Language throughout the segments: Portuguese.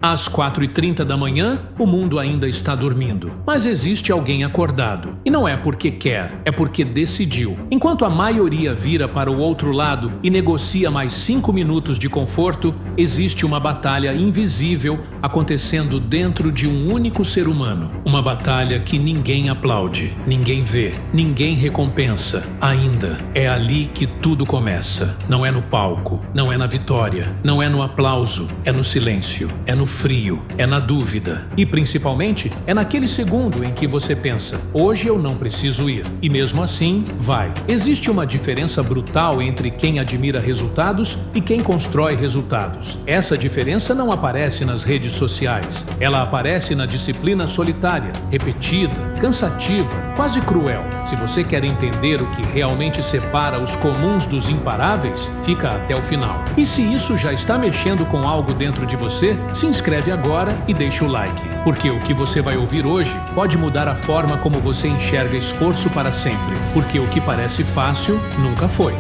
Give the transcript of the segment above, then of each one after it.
Às 4h30 da manhã, o mundo ainda está dormindo. Mas existe alguém acordado. E não é porque quer, é porque decidiu. Enquanto a maioria vira para o outro lado e negocia mais 5 minutos de conforto, existe uma batalha invisível acontecendo dentro de um único ser humano. Uma batalha que ninguém aplaude, ninguém vê, ninguém recompensa. Ainda é ali que tudo começa. Não é no palco, não é na vitória, não é no aplauso, é no silêncio, é no frio, é na dúvida e principalmente é naquele segundo em que você pensa: hoje eu não preciso ir, e mesmo assim vai. Existe uma diferença brutal entre quem admira resultados e quem constrói resultados. Essa diferença não aparece nas redes sociais, ela aparece na disciplina solitária, repetida, cansativa, quase cruel. Se você quer entender o que realmente separa os comuns dos imparáveis, fica até o final. E se isso já está mexendo com algo dentro de você, se inscreve agora e deixa o like, porque o que você vai ouvir hoje pode mudar a forma como você enxerga esforço para sempre, porque o que parece fácil nunca foi.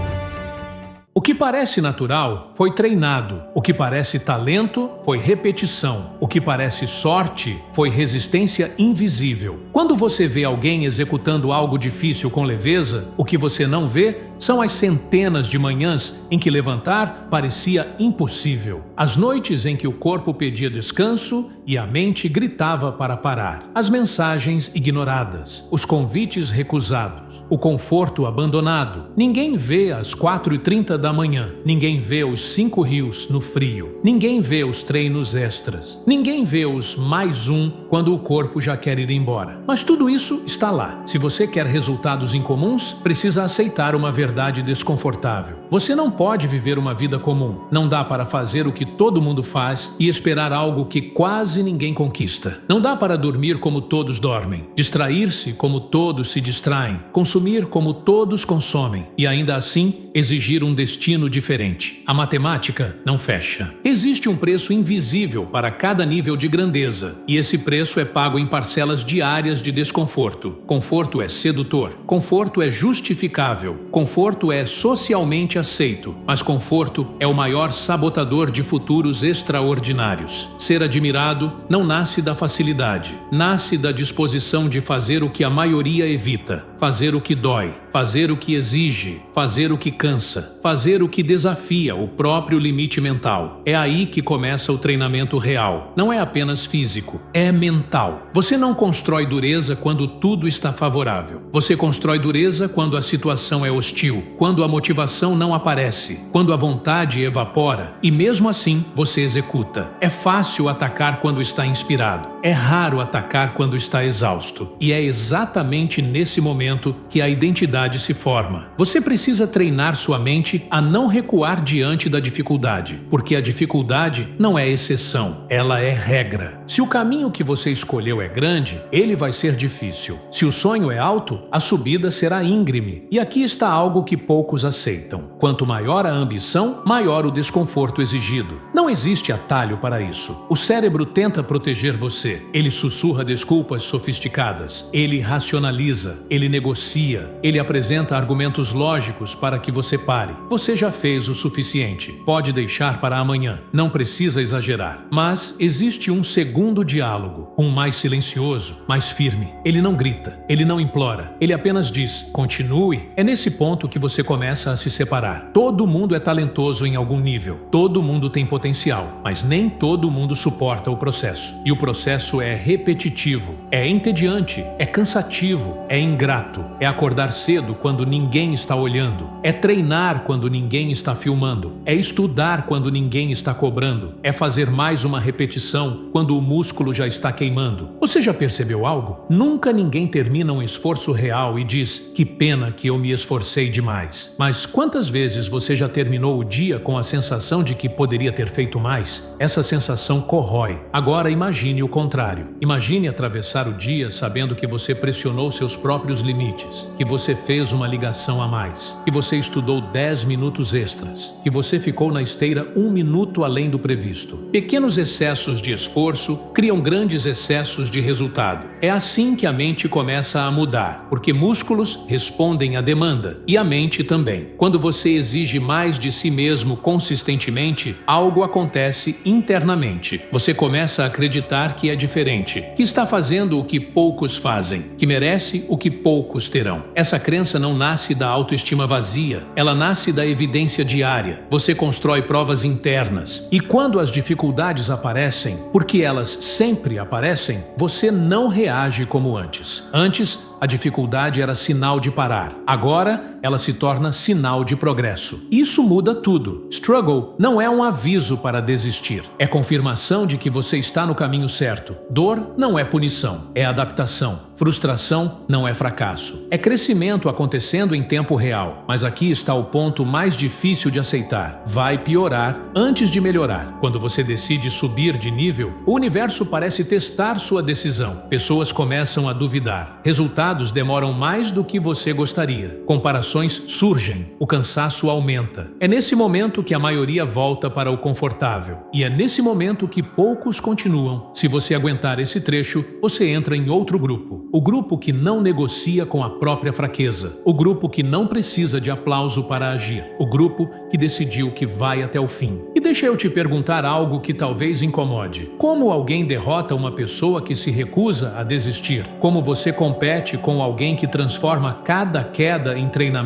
O que parece natural foi treinado, o que parece talento foi repetição, o que parece sorte foi resistência invisível. Quando você vê alguém executando algo difícil com leveza, o que você não vê são as centenas de manhãs em que levantar parecia impossível, as noites em que o corpo pedia descanso e a mente gritava para parar, as mensagens ignoradas, os convites recusados, o conforto abandonado. Ninguém vê às 4h30 da manhã, ninguém vê os 5 rios no frio, ninguém vê os treinos extras, ninguém vê os mais um quando o corpo já quer ir embora. Mas tudo isso está lá. Se você quer resultados incomuns, precisa aceitar uma verdade desconfortável. Você não pode viver uma vida comum. Não dá para fazer o que todo mundo faz e esperar algo que quase ninguém conquista. Não dá para dormir como todos dormem, distrair-se como todos se distraem, consumir como todos consomem e ainda assim exigir um destino diferente. A matemática não fecha. Existe um preço invisível para cada nível de grandeza e esse preço é pago em parcelas diárias de desconforto. Conforto é sedutor, conforto é justificável, conforto é socialmente aceito, mas conforto é o maior sabotador de futuros extraordinários. Ser admirado não nasce da facilidade, nasce da disposição de fazer o que a maioria evita, fazer o que dói, fazer o que exige, fazer o que cansa, fazer o que desafia o próprio limite mental. É aí que começa o treinamento real. Não é apenas físico, é mental. Você não constrói dureza quando tudo está favorável. Você constrói dureza quando a situação é hostil, quando a motivação não aparece, quando a vontade evapora e mesmo assim você executa. É fácil atacar quando está inspirado. É raro atacar quando está exausto. E é exatamente nesse momento que a identidade se forma. Você precisa treinar sua mente a não recuar diante da dificuldade, porque a dificuldade não é exceção, ela é regra. Se o caminho que você escolheu é grande, ele vai ser difícil. Se o sonho é alto, a subida será íngreme. E aqui está algo que poucos aceitam. Quanto maior a ambição, maior o desconforto exigido. Não existe atalho para isso. O cérebro tenta proteger você. Ele sussurra desculpas sofisticadas. Ele racionaliza. Ele negocia. Ele apresenta argumentos lógicos para que você pare. Você já fez o suficiente. Pode deixar para amanhã. Não precisa exagerar. Mas existe um segundo diálogo. Um mais silencioso, mais firme. Ele não grita. Ele não implora. Ele apenas diz: continue. É nesse ponto que você começa a se separar. Todo mundo é talentoso em algum nível. Todo mundo tem potencial. Mas nem todo mundo suporta o processo. E o processo é repetitivo. É entediante. É cansativo. É ingrato. É acordar cedo quando ninguém está olhando. É treinar quando ninguém está filmando. É estudar quando ninguém está cobrando. É fazer mais uma repetição quando o músculo já está queimando. Você já percebeu algo? Nunca ninguém termina um esforço real e diz: que pena que eu me esforcei demais. Mas quantas vezes você já terminou o dia com a sensação de que poderia ter feito mais? Essa sensação corrói. Agora imagine o contrário. Imagine atravessar o dia sabendo que você pressionou seus próprios limites, que você fez fez uma ligação a mais, que você estudou 10 minutos extras, que você ficou na esteira 1 minuto além do previsto. Pequenos excessos de esforço criam grandes excessos de resultado. É assim que a mente começa a mudar, porque músculos respondem à demanda, e a mente também. Quando você exige mais de si mesmo consistentemente, algo acontece internamente. Você começa a acreditar que é diferente, que está fazendo o que poucos fazem, que merece o que poucos terão. Essa crença não nasce da autoestima vazia, ela nasce da evidência diária. Você constrói provas internas, e quando as dificuldades aparecem, porque elas sempre aparecem, você não reage como antes. Antes, a dificuldade era sinal de parar. Agora, ela se torna sinal de progresso. Isso muda tudo. Struggle não é um aviso para desistir. É confirmação de que você está no caminho certo. Dor não é punição, é adaptação. Frustração não é fracasso. É crescimento acontecendo em tempo real. Mas aqui está o ponto mais difícil de aceitar. Vai piorar antes de melhorar. Quando você decide subir de nível, o universo parece testar sua decisão. Pessoas começam a duvidar. Resultados demoram mais do que você gostaria. Comparações surgem. O cansaço aumenta. É nesse momento que a maioria volta para o confortável. E é nesse momento que poucos continuam. Se você aguentar esse trecho, você entra em outro grupo. O grupo que não negocia com a própria fraqueza. O grupo que não precisa de aplauso para agir. O grupo que decidiu que vai até o fim. E deixa eu te perguntar algo que talvez incomode. Como alguém derrota uma pessoa que se recusa a desistir? Como você compete com alguém que transforma cada queda em treinamento?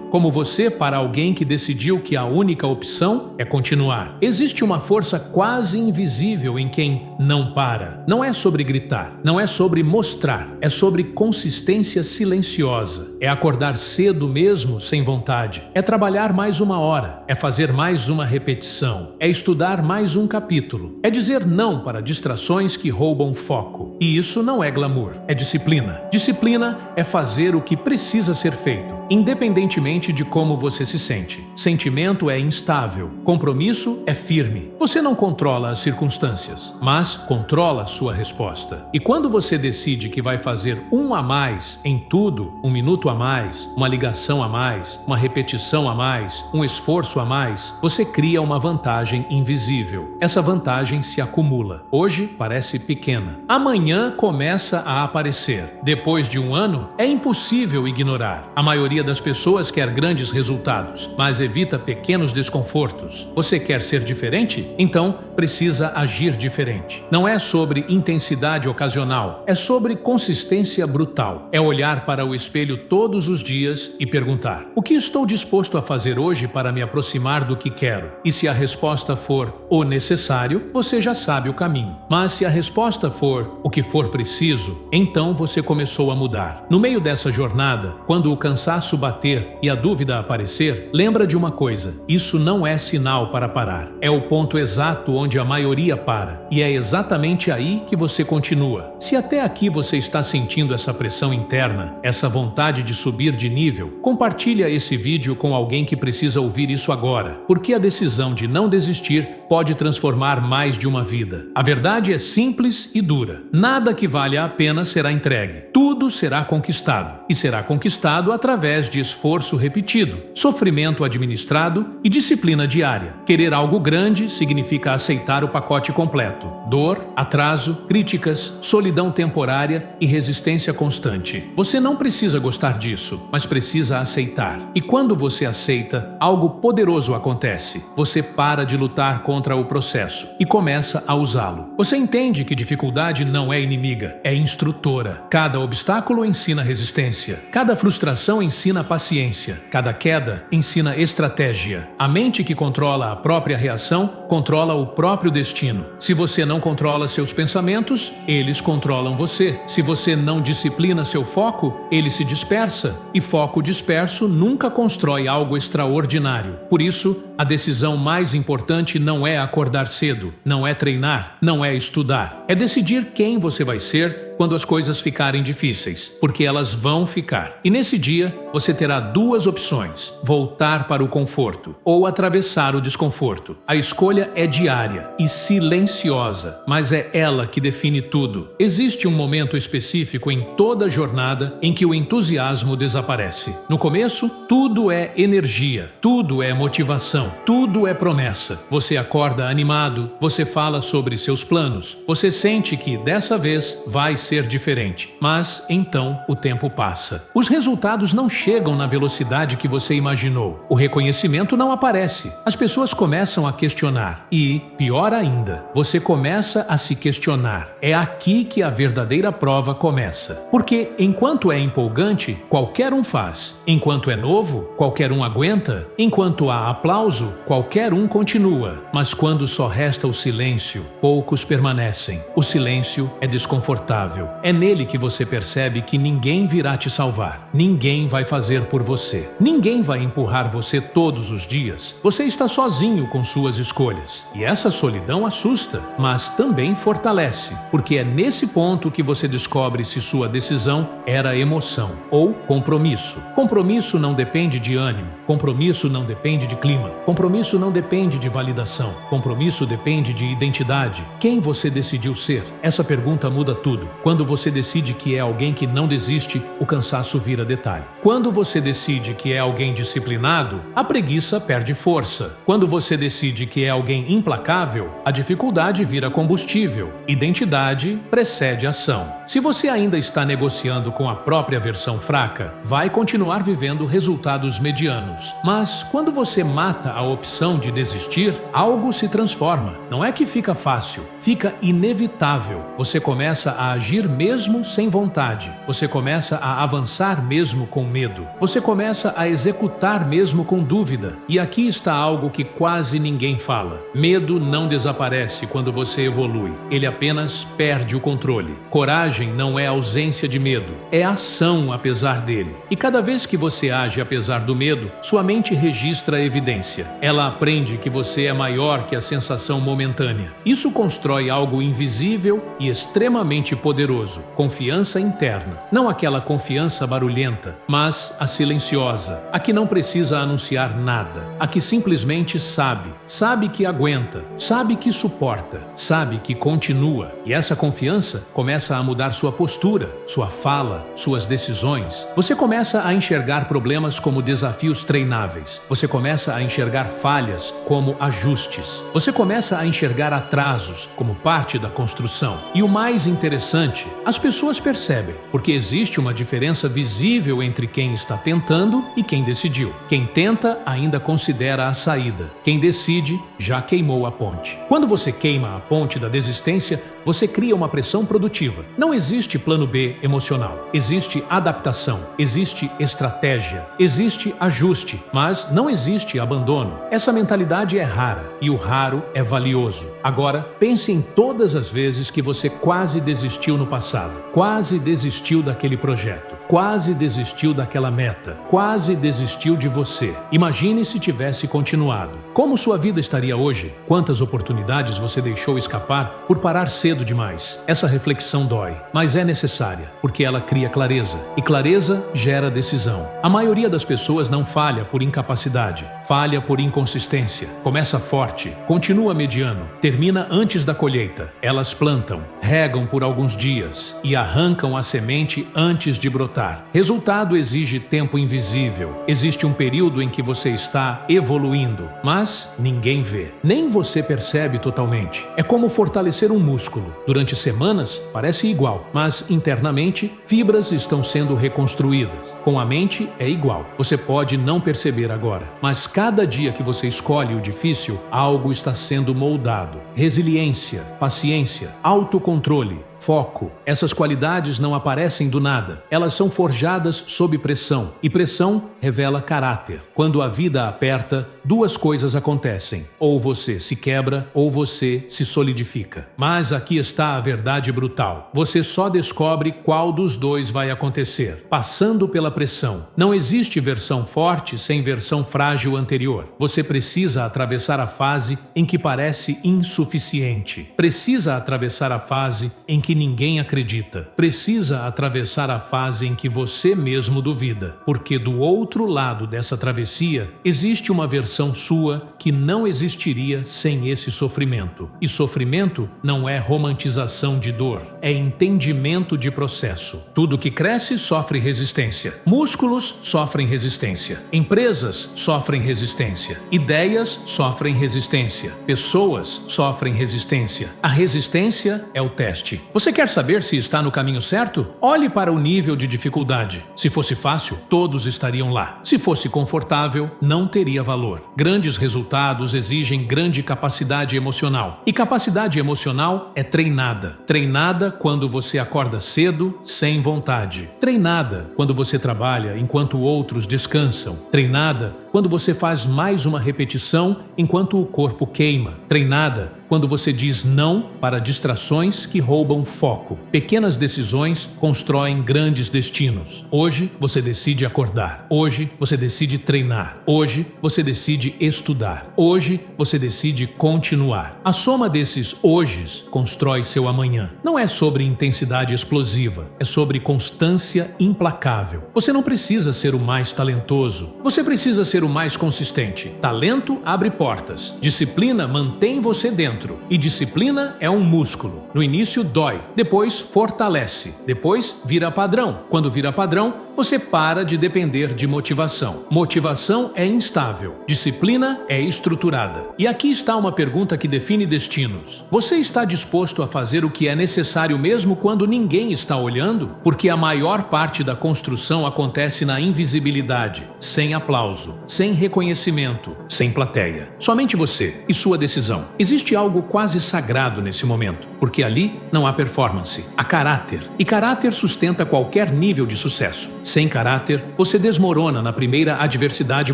Como você para alguém que decidiu que a única opção é continuar? Existe uma força quase invisível em quem não para. Não é sobre gritar, não é sobre mostrar, é sobre consistência silenciosa. É acordar cedo mesmo sem vontade. É trabalhar mais 1 hora. É fazer mais uma repetição. É estudar mais um capítulo. É dizer não para distrações que roubam foco. E isso não é glamour, é disciplina. Disciplina é fazer o que precisa ser feito, independentemente de como você se sente. Sentimento é instável, compromisso é firme. Você não controla as circunstâncias, mas controla sua resposta. E quando você decide que vai fazer 1 a mais em tudo, 1 minuto a mais, uma ligação a mais, uma repetição a mais, um esforço a mais, você cria uma vantagem invisível. Essa vantagem se acumula. Hoje parece pequena. Amanhã começa a aparecer. Depois de 1 ano, é impossível ignorar. A maioria das pessoas quer grandes resultados, mas evita pequenos desconfortos. Você quer ser diferente? Então, precisa agir diferente. Não é sobre intensidade ocasional, é sobre consistência brutal. É olhar para o espelho todos os dias e perguntar: o que estou disposto a fazer hoje para me aproximar do que quero? E se a resposta for o necessário, você já sabe o caminho. Mas se a resposta for o que for preciso, então você começou a mudar. No meio dessa jornada, quando o cansaço bater e a dúvida aparecer, lembra de uma coisa: isso não é sinal para parar. É o ponto exato onde a maioria para. E é exatamente aí que você continua. Se até aqui você está sentindo essa pressão interna, essa vontade de subir de nível, compartilha esse vídeo com alguém que precisa ouvir isso agora, porque a decisão de não desistir pode transformar mais de uma vida. A verdade é simples e dura. Nada que valha a pena será entregue. Tudo será conquistado. E será conquistado através de esforço repetido, sofrimento administrado e disciplina diária. Querer algo grande significa aceitar o pacote completo. Dor, atraso, críticas, solidão temporária e resistência constante. Você não precisa gostar disso, mas precisa aceitar. E quando você aceita, algo poderoso acontece. Você para de lutar contra o processo e começa a usá-lo. Você entende que dificuldade não é inimiga, é instrutora. Cada obstáculo ensina resistência. Cada frustração ensina paciência. Cada queda ensina estratégia. A mente que controla a própria reação controla o próprio destino. Se você não controla seus pensamentos, eles controlam você. Se você não disciplina seu foco, ele se dispersa. E foco disperso nunca constrói algo extraordinário. Por isso, a decisão mais importante não é acordar cedo, não é treinar, não é estudar. É decidir quem você vai ser quando as coisas ficarem difíceis, porque elas vão ficar. E nesse dia, você terá duas opções: voltar para o conforto ou atravessar o desconforto. A escolha é diária e silenciosa, mas é ela que define tudo. Existe um momento específico em toda a jornada em que o entusiasmo desaparece. No começo, tudo é energia, tudo é motivação, tudo é promessa. Você acorda animado, você fala sobre seus planos, você sente que dessa vez vai ser diferente. Mas então o tempo passa. Os resultados não chegam na velocidade que você imaginou. O reconhecimento não aparece. As pessoas começam a questionar e, pior ainda, você começa a se questionar. É aqui que a verdadeira prova começa. Porque enquanto é empolgante, qualquer um faz. Enquanto é novo, qualquer um aguenta. Enquanto há aplauso, qualquer um continua. Mas quando só resta o silêncio, poucos permanecem. O silêncio é desconfortável. É nele que você percebe que ninguém virá te salvar. Ninguém vai fazer por você. Ninguém vai empurrar você todos os dias. Você está sozinho com suas escolhas. E essa solidão assusta, mas também fortalece, porque é nesse ponto que você descobre se sua decisão era emoção ou compromisso. Compromisso não depende de ânimo. Compromisso não depende de clima. Compromisso não depende de validação. Compromisso depende de identidade. Quem você decidiu ser? Essa pergunta muda tudo. Quando você decide que é alguém que não desiste, o cansaço vira detalhe. Quando você decide que é alguém disciplinado, a preguiça perde força. Quando você decide que é alguém implacável, a dificuldade vira combustível. Identidade precede ação. Se você ainda está negociando com a própria versão fraca, vai continuar vivendo resultados medianos. Mas quando você mata a opção de desistir, algo se transforma. Não é que fica fácil, fica inevitável. Você começa a agir mesmo sem vontade. Você começa a avançar mesmo com medo. Você começa a executar mesmo com dúvida. E aqui está algo que quase ninguém fala. Medo não desaparece quando você evolui. Ele apenas perde o controle. Coragem não é ausência de medo, é ação apesar dele. E cada vez que você age apesar do medo, sua mente registra a evidência. Ela aprende que você é maior que a sensação momentânea. Isso constrói algo invisível e extremamente poderoso. Confiança interna. Não aquela confiança barulhenta, mas a silenciosa. A que não precisa anunciar nada. A que simplesmente sabe. Sabe que aguenta. Sabe que suporta. Sabe que continua. E essa confiança começa a mudar sua postura, sua fala, suas decisões. Você começa a enxergar problemas como desafios treináveis. Você começa a enxergar falhas como ajustes. Você começa a enxergar atrasos como parte da construção. E o mais interessante, as pessoas percebem, porque existe uma diferença visível entre quem está tentando e quem decidiu. Quem tenta ainda considera a saída. Quem decide já queimou a ponte. Quando você queima a ponte da desistência, você cria uma pressão produtiva. Não existe plano B emocional. Existe adaptação, existe estratégia, existe ajuste, mas não existe abandono. Essa mentalidade é rara e o raro é valioso. Agora, pense em todas as vezes que você quase desistiu no passado, quase desistiu daquele projeto, quase desistiu daquela meta, quase desistiu de você. Imagine se tivesse continuado. Como sua vida estaria hoje? Quantas oportunidades você deixou escapar por parar cedo demais? Essa reflexão dói, mas é necessária, porque ela cria clareza, e clareza gera decisão. A maioria das pessoas não falha por incapacidade, falha por inconsistência. Começa forte, continua mediano, termina antes da colheita. Elas plantam, regam por alguns dias e arrancam a semente antes de brotar. Resultado exige tempo invisível. Existe um período em que você está evoluindo, mas ninguém vê. Nem você percebe totalmente. É como fortalecer um músculo. Durante semanas parece igual, mas internamente fibras estão sendo reconstruídas. Com a mente é igual. Você pode não perceber agora, mas cada dia que você escolhe o difícil, algo está sendo moldado. Resiliência, paciência, autocontrole, foco. Essas qualidades não aparecem do nada. Elas são forjadas sob pressão. E pressão revela caráter. Quando a vida aperta, duas coisas acontecem: ou você se quebra ou você se solidifica. Mas aqui está a verdade brutal. Você só descobre qual dos dois vai acontecer, passando pela pressão. Não existe versão forte sem versão frágil anterior. Você precisa atravessar a fase em que parece insuficiente. Precisa atravessar a fase em que ninguém acredita. Precisa atravessar a fase em que você mesmo duvida. Porque do outro lado dessa travessia existe uma versão sua que não existiria sem esse sofrimento. E sofrimento não é romantização de dor, é entendimento de processo. Tudo que cresce sofre resistência. Músculos sofrem resistência. Empresas sofrem resistência. Ideias sofrem resistência. Pessoas sofrem resistência. A resistência é o teste. Você quer saber se está no caminho certo? Olhe para o nível de dificuldade. Se fosse fácil, todos estariam lá. Se fosse confortável, não teria valor. Grandes resultados exigem grande capacidade emocional. E capacidade emocional é treinada. Treinada quando você acorda cedo, sem vontade. Treinada quando você trabalha enquanto outros descansam. Treinada quando você faz mais uma repetição enquanto o corpo queima. Treinada quando você diz não para distrações que roubam foco. Pequenas decisões constroem grandes destinos. Hoje você decide acordar. Hoje você decide treinar. Hoje você decide estudar. Hoje você decide continuar. A soma desses hojes constrói seu amanhã. Não é sobre intensidade explosiva, é sobre constância implacável. Você não precisa ser o mais talentoso. Você precisa ser o mais consistente. Talento abre portas. Disciplina mantém você dentro. E disciplina é um músculo. No início dói, depois fortalece, depois vira padrão. Quando vira padrão, você para de depender de motivação. Motivação é instável, disciplina é estruturada. E aqui está uma pergunta que define destinos. Você está disposto a fazer o que é necessário mesmo quando ninguém está olhando? Porque a maior parte da construção acontece na invisibilidade, sem aplauso, sem reconhecimento, sem plateia. Somente você e sua decisão. Existe algo quase sagrado nesse momento, porque ali não há performance, há caráter. E caráter sustenta qualquer nível de sucesso. Sem caráter, você desmorona na primeira adversidade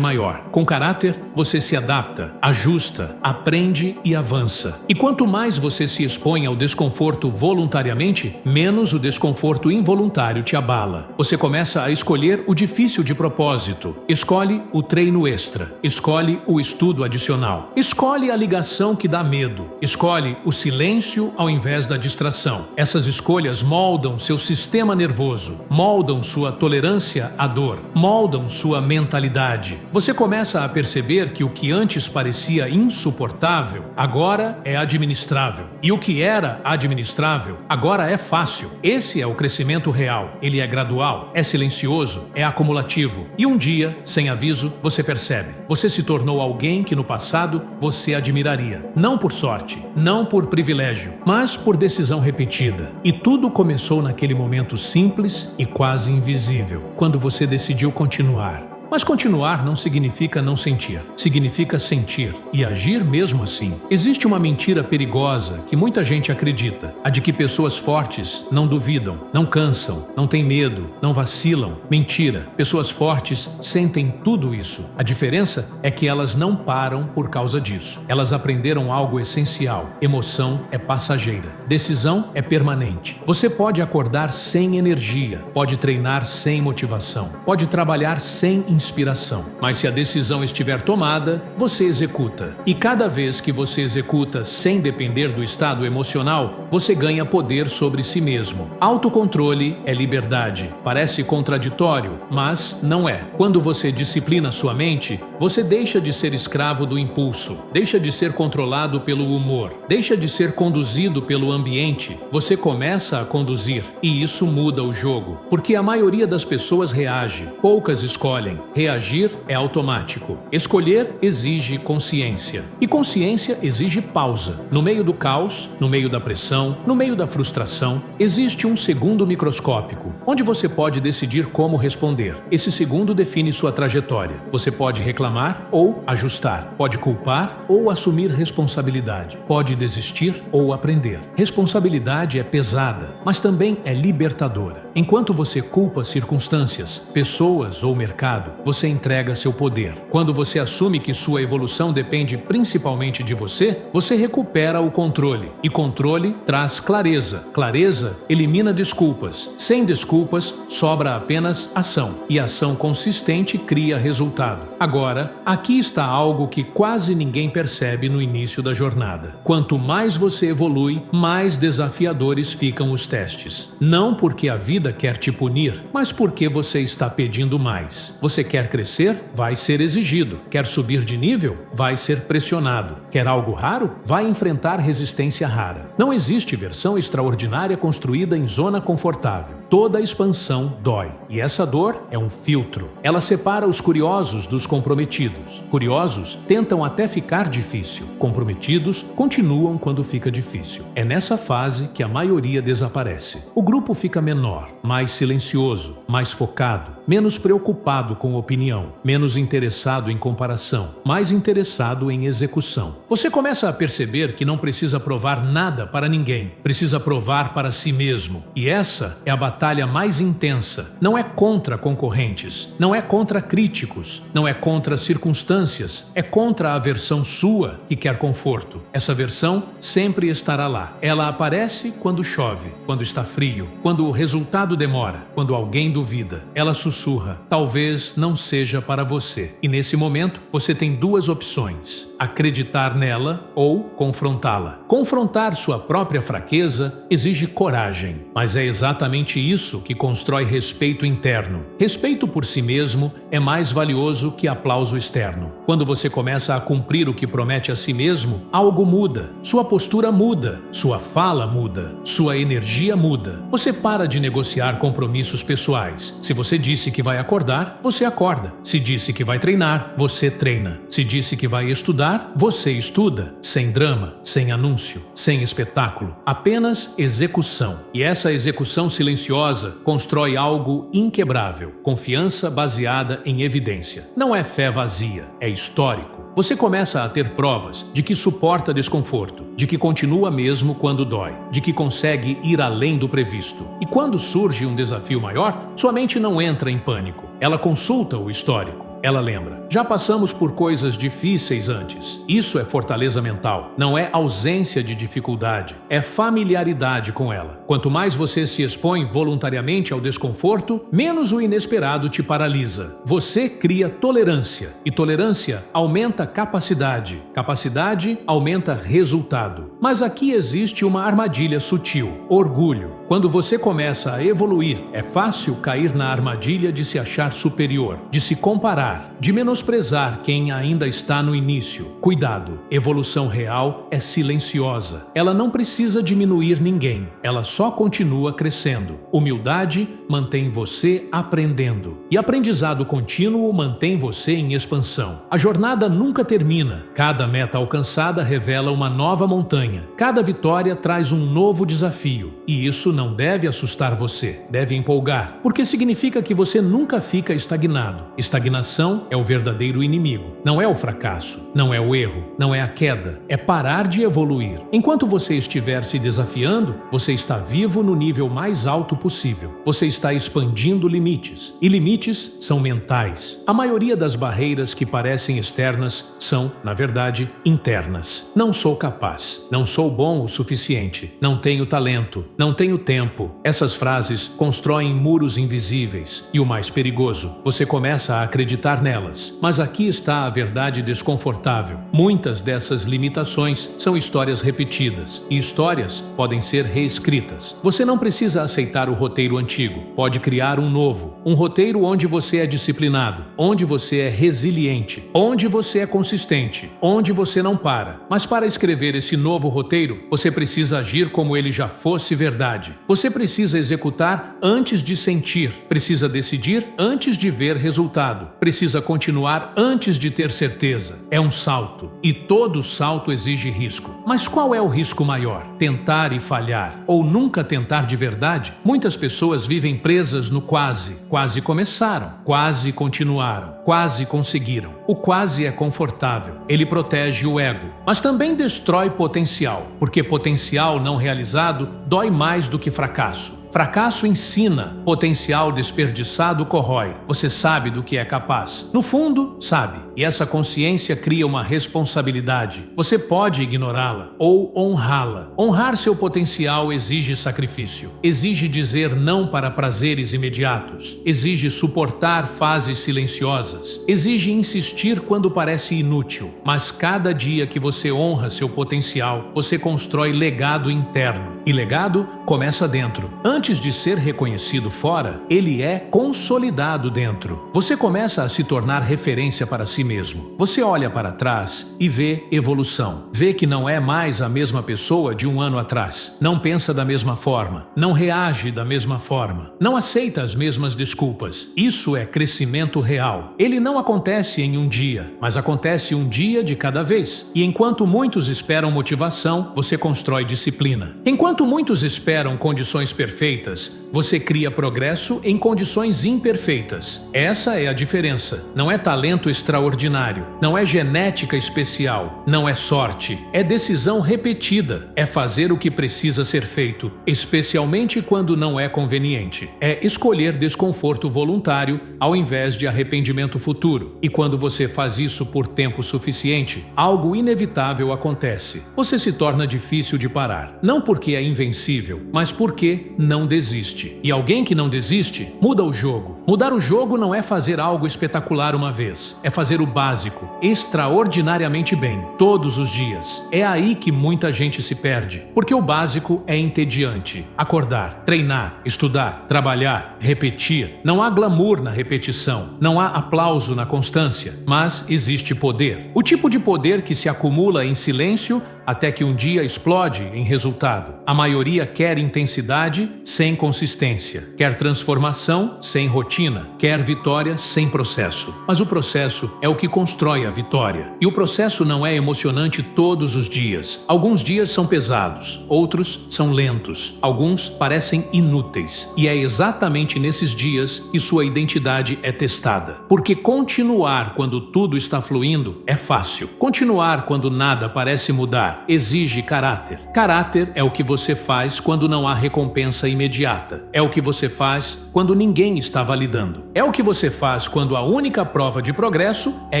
maior. Com caráter, você se adapta, ajusta, aprende e avança. E quanto mais você se expõe ao desconforto voluntariamente, menos o desconforto involuntário te abala. Você começa a escolher o difícil de propósito. Escolhe o treino extra. Escolhe o estudo adicional. Escolhe a ligação que dá medo. Escolhe o silêncio ao invés da distração. Essas escolhas moldam seu sistema nervoso, moldam sua tolerância à dor, moldam sua mentalidade. Você começa a perceber que o que antes parecia insuportável, agora é administrável. E o que era administrável, agora é fácil. Esse é o crescimento real. Ele é gradual, é silencioso, é acumulativo. E um dia, sem aviso, você percebe. Você se tornou alguém que no passado você admiraria. Não por sorte, não por privilégio, mas por decisão repetida. E tudo começou naquele momento simples e quase invisível, quando você decidiu continuar. Mas continuar não significa não sentir. Significa sentir e agir mesmo assim. Existe uma mentira perigosa que muita gente acredita, a de que pessoas fortes não duvidam, não cansam, não têm medo, não vacilam. Mentira. Pessoas fortes sentem tudo isso. A diferença é que elas não param por causa disso. Elas aprenderam algo essencial. Emoção é passageira. Decisão é permanente. Você pode acordar sem energia, pode treinar sem motivação, pode trabalhar sem inspiração. Mas se a decisão estiver tomada, você executa. E cada vez que você executa sem depender do estado emocional, você ganha poder sobre si mesmo. Autocontrole é liberdade. Parece contraditório, mas não é. Quando você disciplina sua mente, você deixa de ser escravo do impulso, deixa de ser controlado pelo humor, deixa de ser conduzido pelo ambiente. Você começa a conduzir, e isso muda o jogo. Porque a maioria das pessoas reage, poucas escolhem. Reagir é automático. Escolher exige consciência. E consciência exige pausa. No meio do caos, no meio da pressão, no meio da frustração, existe um segundo microscópico, onde você pode decidir como responder. Esse segundo define sua trajetória. Você pode reclamar ou ajustar. Pode culpar ou assumir responsabilidade. Pode desistir ou aprender. Responsabilidade é pesada, mas também é libertadora. Enquanto você culpa circunstâncias, pessoas ou mercado, você entrega seu poder. Quando você assume que sua evolução depende principalmente de você, você recupera o controle. E controle traz clareza. Clareza elimina desculpas. Sem desculpas, sobra apenas ação. E ação consistente cria resultado. Agora, aqui está algo que quase ninguém percebe no início da jornada. Quanto mais você evolui, mais desafiadores ficam os testes. Não porque a vida quer te punir, mas porque você está pedindo mais. Você quer crescer? Vai ser exigido. Quer subir de nível? Vai ser pressionado. Quer algo raro? Vai enfrentar resistência rara. Não existe versão extraordinária construída em zona confortável. Toda expansão dói. E essa dor é um filtro. Ela separa os curiosos dos comprometidos. Curiosos tentam até ficar difícil. Comprometidos continuam quando fica difícil. É nessa fase que a maioria desaparece. O grupo fica menor, mais silencioso, mais focado, menos preocupado com opinião, menos interessado em comparação, mais interessado em execução. Você começa a perceber que não precisa provar nada para ninguém, precisa provar para si mesmo. E essa é a batalha mais intensa. Não é contra concorrentes, não é contra críticos, não é contra circunstâncias, é contra a versão sua que quer conforto. Essa versão sempre estará lá. Ela aparece quando chove, quando está frio, quando o resultado demora, quando alguém duvida. Ela sussurra: talvez não seja para você. E nesse momento, você tem duas opções: acreditar nela ou confrontá-la. Confrontar sua própria fraqueza exige coragem, mas é exatamente isso que constrói respeito interno. Respeito por si mesmo é mais valioso que aplauso externo. Quando você começa a cumprir o que promete a si mesmo, algo muda. Sua postura muda, sua fala muda, sua energia muda. Você para de negociar compromissos pessoais. Se você disse que vai acordar, você acorda. Se disse que vai treinar, você treina. Se disse que vai estudar, você estuda. Sem drama, sem anúncio, sem espetáculo. Apenas execução. E essa execução silenciosa constrói algo inquebrável. Confiança baseada em evidência. Não é fé vazia, é histórico. Você começa a ter provas de que suporta desconforto, de que continua mesmo quando dói, de que consegue ir além do previsto. E quando surge um desafio maior, sua mente não entra em pânico. Ela consulta o histórico. Ela lembra: já passamos por coisas difíceis antes. Isso é fortaleza mental. Não é ausência de dificuldade, é familiaridade com ela. Quanto mais você se expõe voluntariamente ao desconforto, menos o inesperado te paralisa. Você cria tolerância, e tolerância aumenta capacidade. Capacidade aumenta resultado. Mas aqui existe uma armadilha sutil: orgulho. Quando você começa a evoluir, é fácil cair na armadilha de se achar superior, de se comparar, de menosprezar quem ainda está no início. Cuidado, evolução real é silenciosa. Ela não precisa diminuir ninguém, ela só continua crescendo. Humildade mantém você aprendendo. E aprendizado contínuo mantém você em expansão. A jornada nunca termina. Cada meta alcançada revela uma nova montanha. Cada vitória traz um novo desafio. E isso não deve assustar você, deve empolgar, porque significa que você nunca fica estagnado. Estagnação é o verdadeiro inimigo. Não é o fracasso, não é o erro, não é a queda, é parar de evoluir. Enquanto você estiver se desafiando, você está vivo no nível mais alto possível. Você está expandindo limites, e limites são mentais. A maioria das barreiras que parecem externas são, na verdade, internas. Não sou capaz, não sou bom o suficiente, não tenho talento, não tenho tempo. Essas frases constroem muros invisíveis. E o mais perigoso, você começa a acreditar nelas. Mas aqui está a verdade desconfortável. Muitas dessas limitações são histórias repetidas, e histórias podem ser reescritas. Você não precisa aceitar o roteiro antigo, pode criar um novo. Um roteiro onde você é disciplinado, onde você é resiliente, onde você é consistente, onde você não para. Mas para escrever esse novo roteiro, você precisa agir como ele já fosse verdade. Você precisa executar antes de sentir, precisa decidir antes de ver resultado, precisa continuar antes de ter certeza. É um salto, e todo salto exige risco. Mas qual é o risco maior? Tentar e falhar, ou nunca tentar de verdade? Muitas pessoas vivem presas no quase. Quase começaram, quase continuaram, quase conseguiram. O quase é confortável, ele protege o ego, mas também destrói potencial, porque potencial não realizado dói mais do que fracasso. Fracasso ensina, potencial desperdiçado corrói. Você sabe do que é capaz. No fundo, sabe. E essa consciência cria uma responsabilidade. Você pode ignorá-la ou honrá-la. Honrar seu potencial exige sacrifício. Exige dizer não para prazeres imediatos. Exige suportar fases silenciosas. Exige insistir quando parece inútil. Mas cada dia que você honra seu potencial, você constrói legado interno. E legado começa dentro. Antes de ser reconhecido fora, ele é consolidado dentro. Você começa a se tornar referência para si mesmo. Você olha para trás e vê evolução. Vê que não é mais a mesma pessoa de um ano atrás. Não pensa da mesma forma. Não reage da mesma forma. Não aceita as mesmas desculpas. Isso é crescimento real. Ele não acontece em um dia, mas acontece um dia de cada vez. E enquanto muitos esperam motivação, você constrói disciplina. Enquanto muitos esperam condições perfeitas, você cria progresso em condições imperfeitas. Essa é a diferença. Não é talento extraordinário, não é genética especial, não é sorte. É decisão repetida. É fazer o que precisa ser feito, especialmente quando não é conveniente. É escolher desconforto voluntário ao invés de arrependimento futuro. E quando você faz isso por tempo suficiente, algo inevitável acontece. Você se torna difícil de parar. Não porque é invencível, mas porque não desiste. E alguém que não desiste, muda o jogo. Mudar o jogo não é fazer algo espetacular uma vez. É fazer o básico, extraordinariamente bem, todos os dias. É aí que muita gente se perde. Porque o básico é entediante. Acordar, treinar, estudar, trabalhar, repetir. Não há glamour na repetição. Não há aplauso na constância. Mas existe poder. O tipo de poder que se acumula em silêncio até que um dia explode em resultado. A maioria quer intensidade sem consistência, quer transformação sem rotina, quer vitória sem processo. Mas o processo é o que constrói a vitória. E o processo não é emocionante todos os dias. Alguns dias são pesados, outros são lentos, alguns parecem inúteis. E é exatamente nesses dias que sua identidade é testada. Porque continuar quando tudo está fluindo é fácil. Continuar quando nada parece mudar exige caráter. Caráter é o que você faz quando não há recompensa imediata. É o que você faz quando ninguém está validando. É o que você faz quando a única prova de progresso é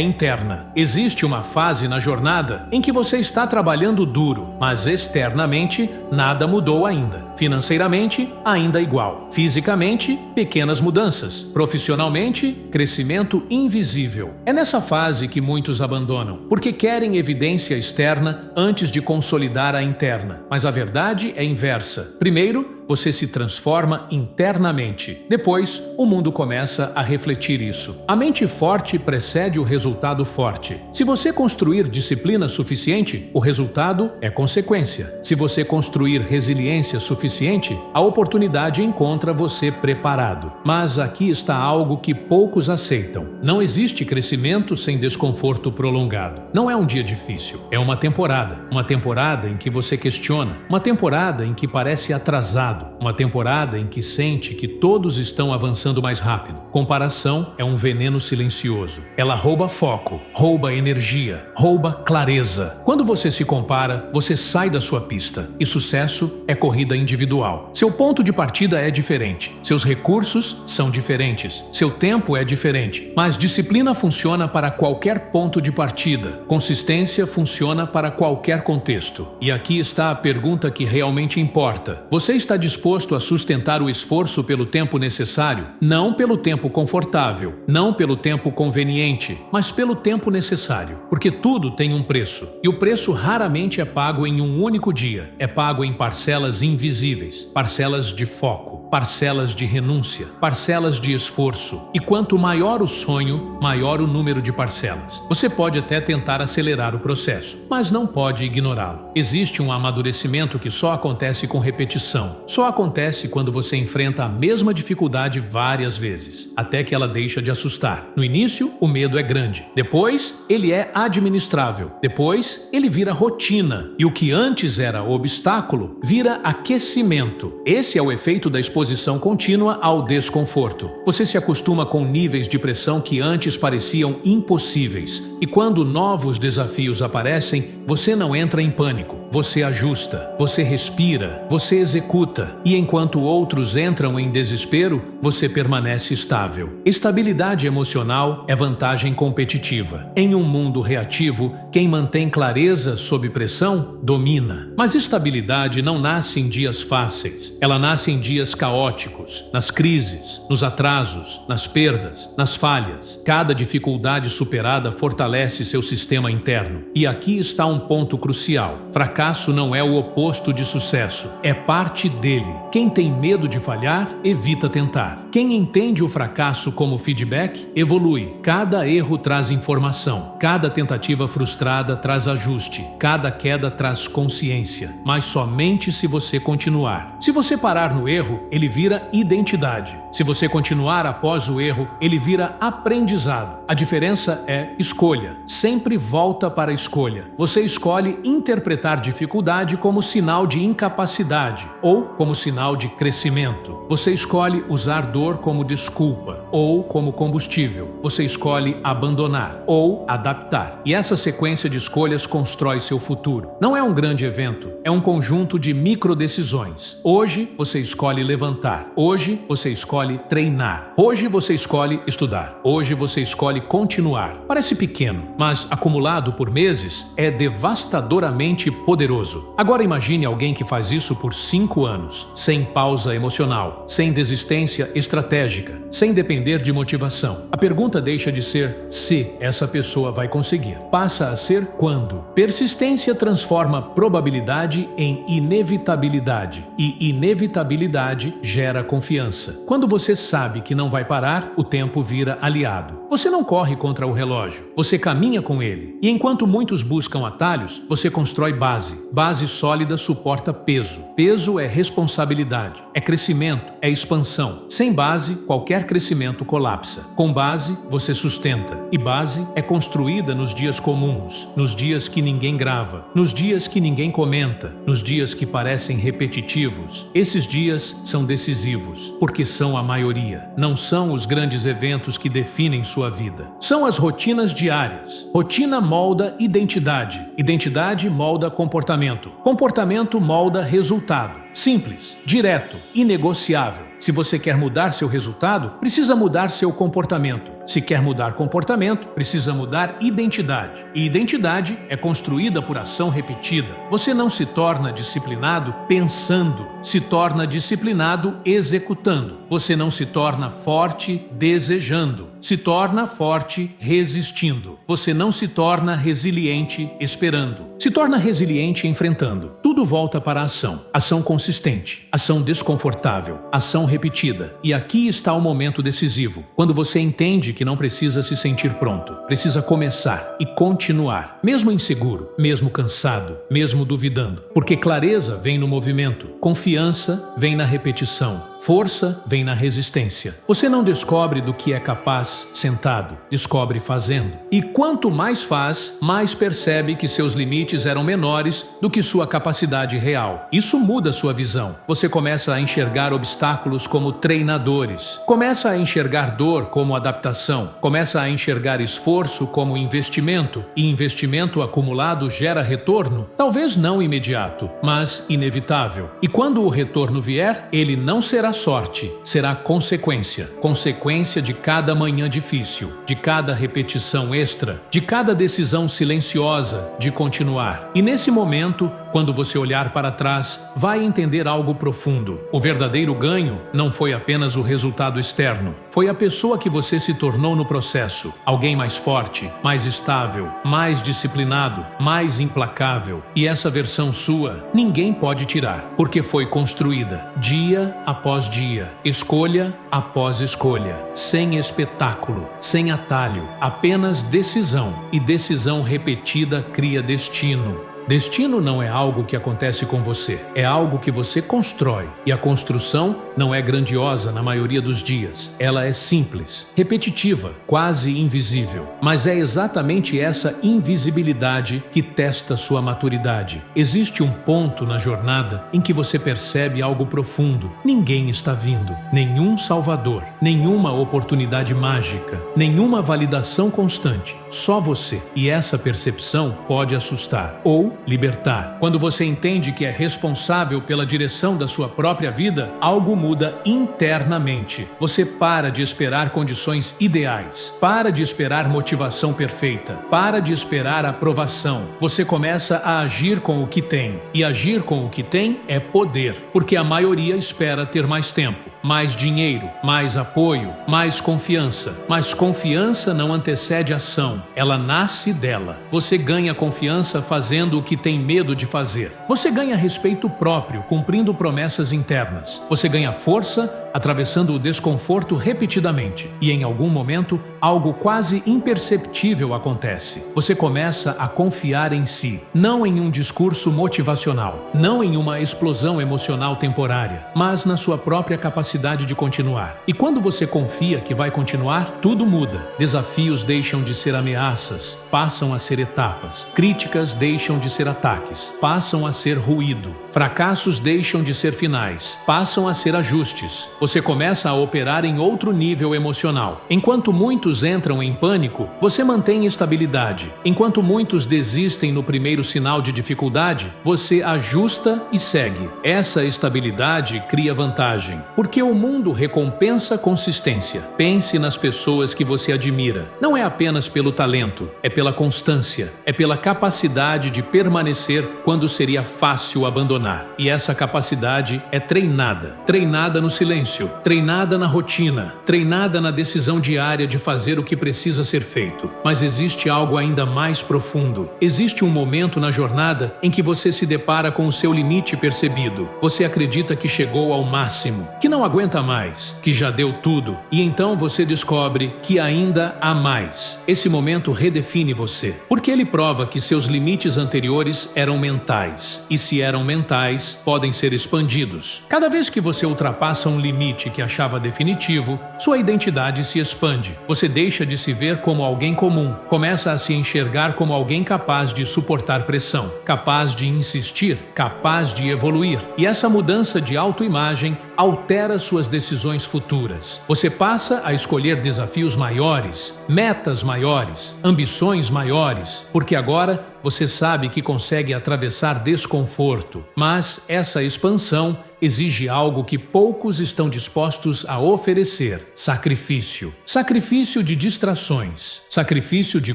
interna. Existe uma fase na jornada em que você está trabalhando duro, mas externamente nada mudou ainda. Financeiramente, ainda igual. Fisicamente, pequenas mudanças. Profissionalmente, crescimento invisível. É nessa fase que muitos abandonam, porque querem evidência externa antes de consolidar a interna. Mas a verdade é inversa. Primeiro, você se transforma internamente. Depois, o mundo começa a refletir isso. A mente forte precede o resultado forte. Se você construir disciplina suficiente, o resultado é consequência. Se você construir resiliência suficiente, a oportunidade encontra você preparado. Mas aqui está algo que poucos aceitam. Não existe crescimento sem desconforto prolongado. Não é um dia difícil, é uma temporada. Uma temporada em que você questiona. Uma temporada em que parece atrasado. Uma temporada em que sente que todos estão avançando mais rápido. Comparação é um veneno silencioso. Ela rouba foco, rouba energia, rouba clareza. Quando você se compara, você sai da sua pista. E sucesso é corrida individual. Seu ponto de partida é diferente. Seus recursos são diferentes. Seu tempo é diferente. Mas disciplina funciona para qualquer ponto de partida. Consistência funciona para qualquer contexto. E aqui está a pergunta que realmente importa. Você está disposto a sustentar o esforço pelo tempo necessário? Não pelo tempo confortável, não pelo tempo conveniente, mas pelo tempo necessário. Porque tudo tem um preço. E o preço raramente é pago em um único dia. É pago em parcelas invisíveis, parcelas de foco, parcelas de renúncia, parcelas de esforço. E quanto maior o sonho, maior o número de parcelas. Você pode até tentar acelerar o processo, mas não pode ignorá-lo. Existe um amadurecimento que só acontece com repetição. Só acontece quando você enfrenta a mesma dificuldade várias vezes, até que ela deixa de assustar. No início, o medo é grande. Depois, ele é administrável. Depois, ele vira rotina. E o que antes era obstáculo, vira aquecimento. Esse é o efeito da exposição contínua ao desconforto. Você se acostuma com níveis de pressão que antes pareciam impossíveis. E quando novos desafios aparecem, você não entra em pânico. você ajusta, você respira, você executa, e enquanto outros entram em desespero, você permanece estável. Estabilidade emocional é vantagem competitiva. Em um mundo reativo, quem mantém clareza sob pressão, domina. Mas estabilidade não nasce em dias fáceis. Ela nasce em dias caóticos, nas crises, nos atrasos, nas perdas, nas falhas. Cada dificuldade superada fortalece seu sistema interno. E aqui está um ponto crucial. Fracasso não é o oposto de sucesso, é parte dele. Quem tem medo de falhar, evita tentar. Quem entende o fracasso como feedback, evolui. Cada erro traz informação, cada tentativa frustrada traz ajuste, cada queda traz consciência, mas somente se você continuar. Se você parar no erro, ele vira identidade. Se você continuar após o erro, ele vira aprendizado. A diferença é escolha. Sempre volta para a escolha. Você escolhe interpretar dificuldade como sinal de incapacidade ou como sinal de crescimento. Você escolhe usar dor como desculpa ou como combustível. Você escolhe abandonar ou adaptar. E essa sequência de escolhas constrói seu futuro. Não é um grande evento, é um conjunto de microdecisões. Hoje você escolhe levantar. Hoje você escolhe treinar. Hoje você escolhe estudar. Hoje você escolhe continuar. Parece pequeno, mas acumulado por meses é devastadoramente poderoso. Agora imagine alguém que faz isso por 5 anos, sem pausa emocional, sem desistência estratégica, sem depender de motivação. A pergunta deixa de ser se essa pessoa vai conseguir. Passa a ser quando. Persistência transforma probabilidade em inevitabilidade e inevitabilidade gera confiança. Quando você sabe que não vai parar, o tempo vira aliado. Você não corre contra o relógio, você caminha com ele. E enquanto muitos buscam atalhos, você constrói base. Base sólida suporta peso. Peso é responsabilidade, é crescimento, é expansão. Sem base, qualquer crescimento colapsa. Com base, você sustenta. E base é construída nos dias comuns, nos dias que ninguém grava, nos dias que ninguém comenta, nos dias que parecem repetitivos. Esses dias são decisivos, porque são a maioria. Não são os grandes eventos que definem sua vida. São as rotinas diárias. Rotina molda identidade. Identidade molda comportamento. Comportamento molda resultado. Simples, direto, inegociável. Se você quer mudar seu resultado, precisa mudar seu comportamento. Se quer mudar comportamento, precisa mudar identidade. E identidade é construída por ação repetida. Você não se torna disciplinado pensando, se torna disciplinado executando. Você não se torna forte desejando, se torna forte resistindo. Você não se torna resiliente esperando, se torna resiliente enfrentando. Tudo volta para a ação. Ação consistente, ação desconfortável, ação repetida. E aqui está o momento decisivo, quando você entende que não precisa se sentir pronto, precisa começar e continuar, mesmo inseguro, mesmo cansado, mesmo duvidando. Porque clareza vem no movimento, confiança vem na repetição, força vem na resistência. Você não descobre do que é capaz sentado, descobre fazendo. E quanto mais faz, mais percebe que seus limites eram menores do que sua capacidade real. Isso muda sua visão. Você começa a enxergar obstáculos como treinadores, começa a enxergar dor como adaptação, começa a enxergar esforço como investimento, e investimento acumulado gera retorno, talvez não imediato, mas inevitável. E quando o retorno vier, ele não será sorte, será consequência. Consequência de cada manhã difícil, de cada repetição extra, de cada decisão silenciosa de continuar. E nesse momento, quando você olhar para trás, vai entender algo profundo. O verdadeiro ganho não foi apenas o resultado externo, foi a pessoa que você se tornou no processo. Alguém mais forte, mais estável, mais disciplinado, mais implacável. E essa versão sua, ninguém pode tirar, porque foi construída dia após dia, escolha após escolha, sem espetáculo, sem atalho, apenas decisão. E decisão repetida cria destino. Destino não é algo que acontece com você, é algo que você constrói. E a construção não é grandiosa na maioria dos dias. Ela é simples, repetitiva, quase invisível. Mas é exatamente essa invisibilidade que testa sua maturidade. Existe um ponto na jornada em que você percebe algo profundo. Ninguém está vindo, nenhum salvador, nenhuma oportunidade mágica, nenhuma validação constante. Só você. E essa percepção pode assustar ou libertar. Quando você entende que é responsável pela direção da sua própria vida, algo muda internamente. Você para de esperar condições ideais, para de esperar motivação perfeita, para de esperar aprovação. Você começa a agir com o que tem. E agir com o que tem é poder, porque a maioria espera ter mais tempo, mais dinheiro, mais apoio, mais confiança. Mas confiança não antecede ação, ela nasce dela. Você ganha confiança fazendo o que tem medo de fazer. Você ganha respeito próprio, cumprindo promessas internas. Você ganha força atravessando o desconforto repetidamente. E em algum momento, algo quase imperceptível acontece. Você começa a confiar em si, não em um discurso motivacional, não em uma explosão emocional temporária, mas na sua própria capacidade de continuar. E quando você confia que vai continuar, tudo muda. Desafios deixam de ser ameaças, passam a ser etapas. Críticas deixam de ser ataques, passam a ser ruído. Fracassos deixam de ser finais, passam a ser ajustes. Você começa a operar em outro nível emocional. Enquanto muitos entram em pânico, você mantém estabilidade. Enquanto muitos desistem no primeiro sinal de dificuldade, você ajusta e segue. Essa estabilidade cria vantagem, porque o mundo recompensa consistência. Pense nas pessoas que você admira. Não é apenas pelo talento, é pela constância, é pela capacidade de permanecer quando seria fácil abandonar. E essa capacidade é treinada no silêncio, treinada na rotina, treinada na decisão diária de fazer o que precisa ser feito. Mas existe algo ainda mais profundo. Existe um momento na jornada em que você se depara com o seu limite percebido. Você acredita que chegou ao máximo, que não aguenta mais, que já deu tudo, e então você descobre que ainda há mais. Esse momento redefine você, porque ele prova que seus limites anteriores eram mentais, e se eram mentais, podem ser expandidos. Cada vez que você ultrapassa um limite que achava definitivo, sua identidade se expande. Você deixa de se ver como alguém comum, começa a se enxergar como alguém capaz de suportar pressão, capaz de insistir, capaz de evoluir. E essa mudança de autoimagem altera suas decisões futuras. Você passa a escolher desafios maiores, metas maiores, ambições maiores, porque agora você sabe que consegue atravessar desconforto, mas essa expansão exige algo que poucos estão dispostos a oferecer: sacrifício. Sacrifício de distrações, sacrifício de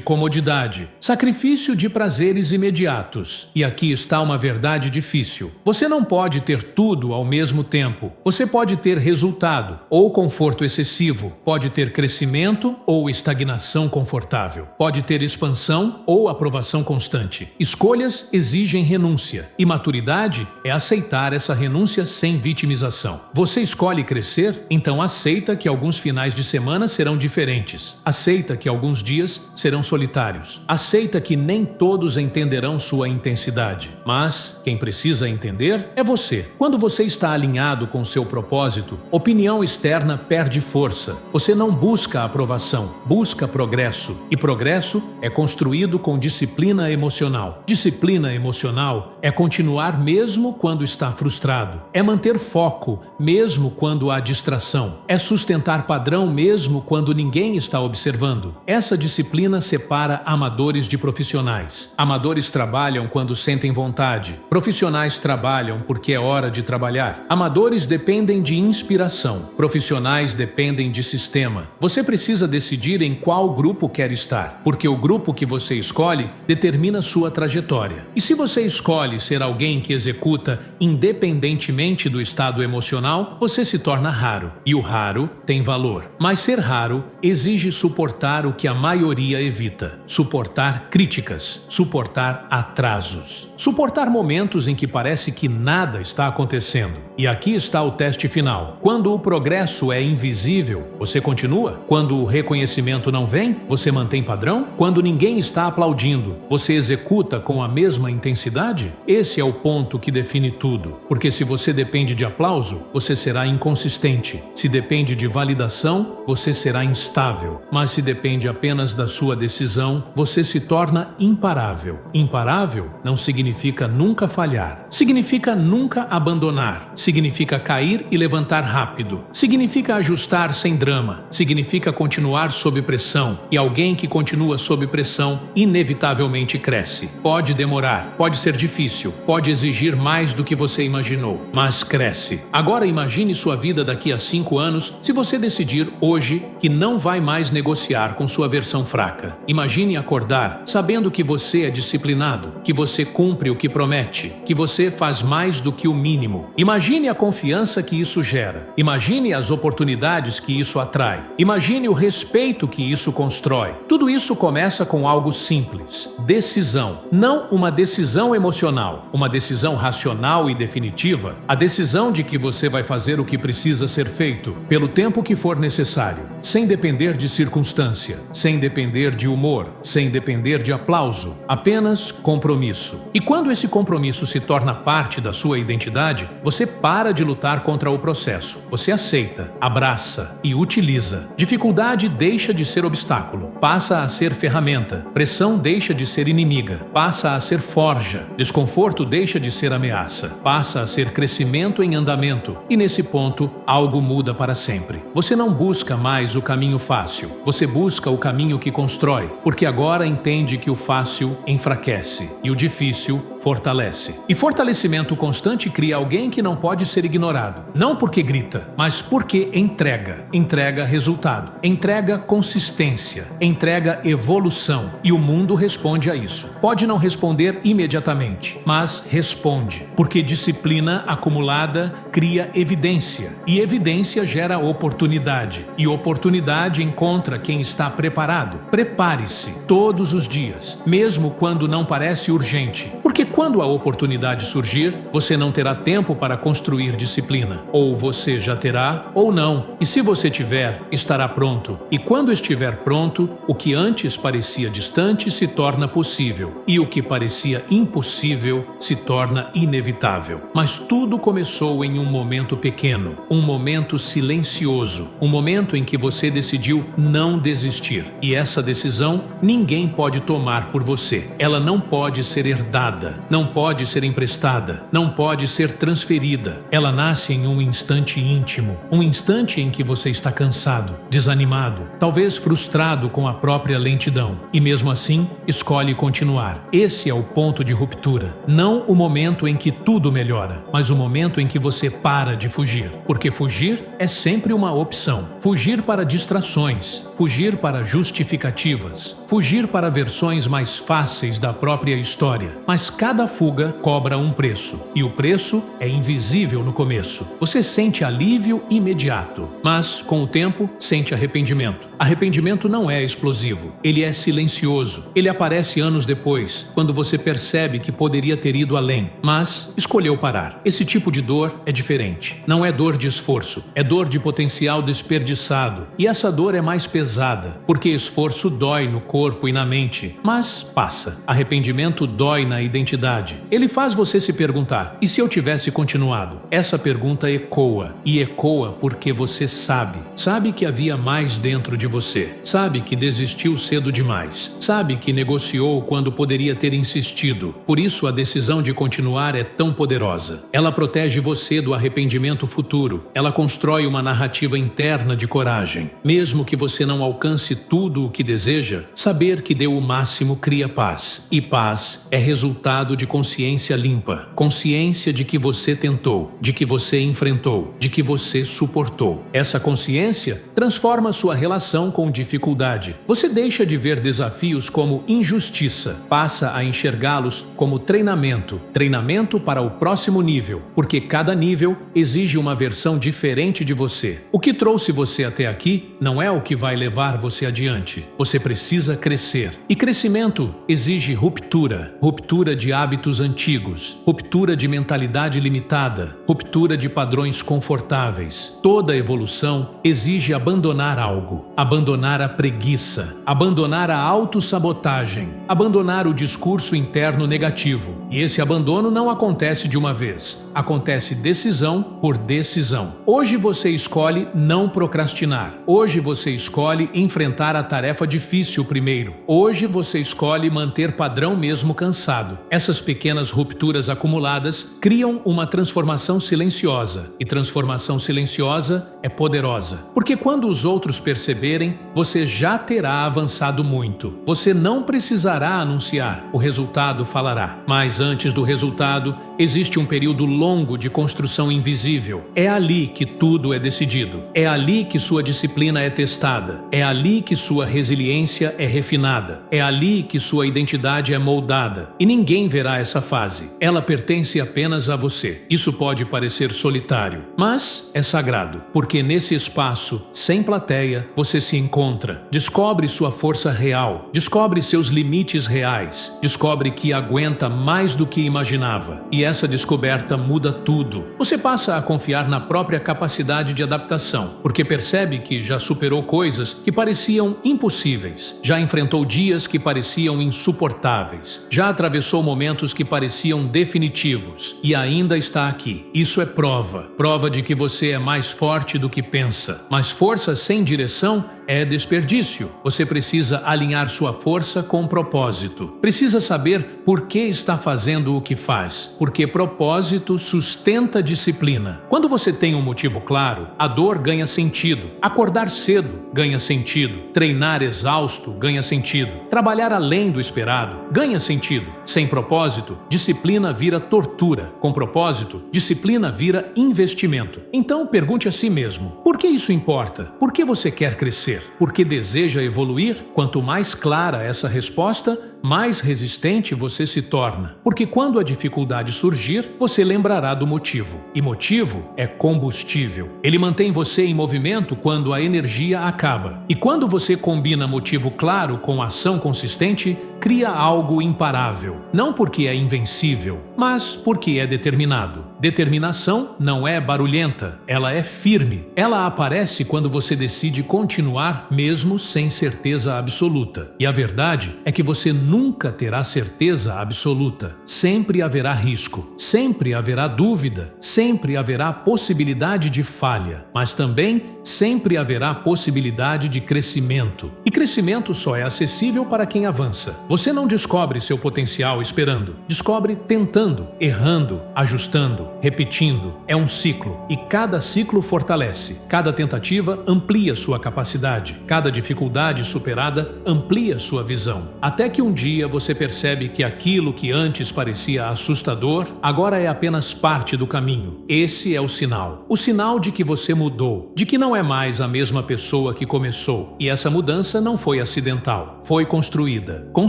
comodidade, sacrifício de prazeres imediatos. E aqui está uma verdade difícil. Você não pode ter tudo ao mesmo tempo. Você pode ter resultado ou conforto excessivo, pode ter crescimento ou estagnação confortável, pode ter expansão ou aprovação constante. Escolhas exigem renúncia, e maturidade é aceitar essa renúncia sem vitimização. Você escolhe crescer? Então aceita que alguns finais de semana serão diferentes. Aceita que alguns dias serão solitários. Aceita que nem todos entenderão sua intensidade. Mas quem precisa entender é você. Quando você está alinhado com seu propósito, opinião externa perde força. Você não busca aprovação, busca progresso. E progresso é construído com disciplina emocional. Disciplina emocional é continuar mesmo quando está frustrado. É manter foco mesmo quando há distração. É sustentar padrão mesmo quando ninguém está observando. Essa disciplina separa amadores de profissionais. Amadores trabalham quando sentem vontade. Profissionais trabalham porque é hora de trabalhar. Amadores dependem de inspiração. Profissionais dependem de sistema. Você precisa decidir em qual grupo quer estar, porque o grupo que você escolhe determina sua trajetória. E se você escolhe ser alguém que executa independentemente do estado emocional, você se torna raro. E o raro tem valor. Mas ser raro exige suportar o que a maioria evita. Suportar críticas, suportar atrasos, suportar momentos em que parece que nada está acontecendo. E aqui está o teste final. Quando o progresso é invisível, você continua? Quando o reconhecimento não vem, você mantém padrão? Quando ninguém está aplaudindo, você executa com a mesma intensidade? Esse é o ponto que define tudo. Porque se você depende de aplauso, você será inconsistente. Se depende de validação, você será instável. Mas se depende apenas da sua decisão, você se torna imparável. Imparável não significa nunca falhar. Significa nunca abandonar. Significa cair e levantar rápido. Significa ajustar sem drama. Significa continuar sob pressão. E alguém que continua sob pressão inevitavelmente cresce. cresce. Pode demorar, pode ser difícil, pode exigir mais do que você imaginou, mas cresce. Agora imagine sua vida daqui a 5 anos se você decidir hoje que não vai mais negociar com sua versão fraca. Imagine acordar sabendo que você é disciplinado, que você cumpre o que promete, que você faz mais do que o mínimo. Imagine a confiança que isso gera. Imagine as oportunidades que isso atrai. Imagine o respeito que isso constrói. Tudo isso começa com algo simples: decisão. Não uma decisão emocional, uma decisão racional e definitiva. A decisão de que você vai fazer o que precisa ser feito, pelo tempo que for necessário, sem depender de circunstância, sem depender de humor, sem depender de aplauso, apenas compromisso. E quando esse compromisso se torna parte da sua identidade, você para de lutar contra o processo. Você aceita, abraça e utiliza. Dificuldade deixa de ser obstáculo, passa a ser ferramenta. Pressão deixa de ser inimiga, passa a ser forja. Desconforto deixa de ser ameaça, passa a ser crescimento em andamento. E nesse ponto, algo muda para sempre. Você não busca mais o caminho fácil, você busca o caminho que constrói, porque agora entende que o fácil enfraquece e o difícil fortalece. E fortalecimento constante cria alguém que não pode ser ignorado. Não porque grita, mas porque entrega. Entrega resultado, entrega consistência, entrega evolução. E o mundo responde a isso. Pode não responder imediatamente, mas responde. Porque disciplina acumulada cria evidência. E evidência gera oportunidade. E oportunidade encontra quem está preparado. Prepare-se todos os dias, mesmo quando não parece urgente. Porque quando a oportunidade surgir, você não terá tempo para construir disciplina. Ou você já terá, ou não. E se você tiver, estará pronto. E quando estiver pronto, o que antes parecia distante se torna possível. E o que parecia impossível se torna inevitável. Mas tudo começou em um momento pequeno, um momento silencioso, um momento em que você decidiu não desistir. E essa decisão ninguém pode tomar por você. Ela não pode ser herdada, não pode ser emprestada, não pode ser transferida. Ela nasce em um instante íntimo, um instante em que você está cansado, desanimado, talvez frustrado com a própria lentidão. E mesmo assim, escolhe continuar. Esse é o ponto de ruptura. Não o momento em que tudo melhora, mas o momento em que você para de fugir. Porque fugir é sempre uma opção. Fugir para distrações, fugir para justificativas, fugir para versões mais fáceis da própria história. Mas cada fuga cobra um preço, e o preço é invisível no começo. Você sente alívio imediato, mas com o tempo sente arrependimento. Arrependimento não é explosivo, ele é silencioso. Ele aparece anos depois, quando você percebe que poderia ter ido além, mas escolheu parar. Esse tipo de dor é diferente. Não é dor de esforço, é dor de potencial desperdiçado. E essa dor é mais pesada, porque esforço dói no corpo e na mente, mas passa. Arrependimento dói na identidade. Ele faz você se perguntar: e se eu tivesse continuado? Essa pergunta ecoa, e ecoa porque você sabe que havia mais dentro de você, sabe que desistiu cedo demais, sabe que negociou quando poderia ter insistido. Por isso a decisão de continuar é tão poderosa. Ela protege você do arrependimento futuro, ela constrói uma narrativa interna de coragem. Mesmo que você não alcance tudo o que deseja, saber que deu o máximo cria paz, e paz é resultado de consciência limpa, consciência de que você tentou, de que você enfrentou, de que você suportou. Essa consciência transforma sua relação com dificuldade. Você deixa de ver desafios como injustiça, passa a enxergá-los como treinamento, treinamento para o próximo nível, porque cada nível exige uma versão diferente de você. O que trouxe você até aqui não é o que vai levar você adiante. Você precisa crescer. E crescimento exige ruptura, ruptura de hábitos antigos, ruptura de mentalidade limitada, ruptura de padrões confortáveis. Toda evolução exige abandonar algo, abandonar a preguiça, abandonar a autossabotagem, abandonar o discurso interno negativo. E esse abandono não acontece de uma vez, acontece decisão por decisão. Hoje você escolhe não procrastinar. Hoje você escolhe enfrentar a tarefa difícil primeiro. Hoje você escolhe manter padrão mesmo cansado. Essas pequenas rupturas acumuladas criam uma transformação silenciosa. E transformação silenciosa é poderosa. Porque quando os outros perceberem ocorrerem, você já terá avançado muito. Você não precisará anunciar, o resultado falará. Mas antes do resultado, existe um período longo de construção invisível. É ali que tudo é decidido. É ali que sua disciplina é testada. É ali que sua resiliência é refinada. É ali que sua identidade é moldada. E ninguém verá essa fase. Ela pertence apenas a você. Isso pode parecer solitário, mas é sagrado, porque nesse espaço, sem plateia, você se encontra, descobre sua força real, descobre seus limites reais, descobre que aguenta mais do que imaginava. E essa descoberta muda tudo. Você passa a confiar na própria capacidade de adaptação, porque percebe que já superou coisas que pareciam impossíveis, já enfrentou dias que pareciam insuportáveis, já atravessou momentos que pareciam definitivos e ainda está aqui. Isso é prova de que você é mais forte do que pensa. Mas força sem direção é desperdício. Você precisa alinhar sua força com propósito. Precisa saber por que está fazendo o que faz, porque propósito sustenta disciplina. Quando você tem um motivo claro, a dor ganha sentido. Acordar cedo ganha sentido. Treinar exausto ganha sentido. Trabalhar além do esperado ganha sentido. Sem propósito, disciplina vira tortura. Com propósito, disciplina vira investimento. Então pergunte a si mesmo: por que isso importa? Por que você quer crescer? Porque deseja evoluir? Quanto mais clara essa resposta, mais resistente você se torna. Porque quando a dificuldade surgir, você lembrará do motivo. E motivo é combustível. Ele mantém você em movimento quando a energia acaba. E quando você combina motivo claro com ação consistente, cria algo imparável. Não porque é invencível, mas porque é determinado. Determinação não é barulhenta, ela é firme. Ela aparece quando você decide continuar mesmo sem certeza absoluta. E a verdade é que você nunca terá certeza absoluta. Sempre haverá risco, sempre haverá dúvida, sempre haverá possibilidade de falha, mas também sempre haverá possibilidade de crescimento. E crescimento só é acessível para quem avança. Você não descobre seu potencial esperando, descobre tentando, errando, ajustando, repetindo. É um ciclo e cada ciclo fortalece. Cada tentativa amplia sua capacidade. Cada dificuldade superada amplia sua visão. Até que um dia você percebe que aquilo que antes parecia assustador, agora é apenas parte do caminho. Esse é o sinal de que você mudou, de que não é mais a mesma pessoa que começou. E essa mudança não foi acidental, foi construída, com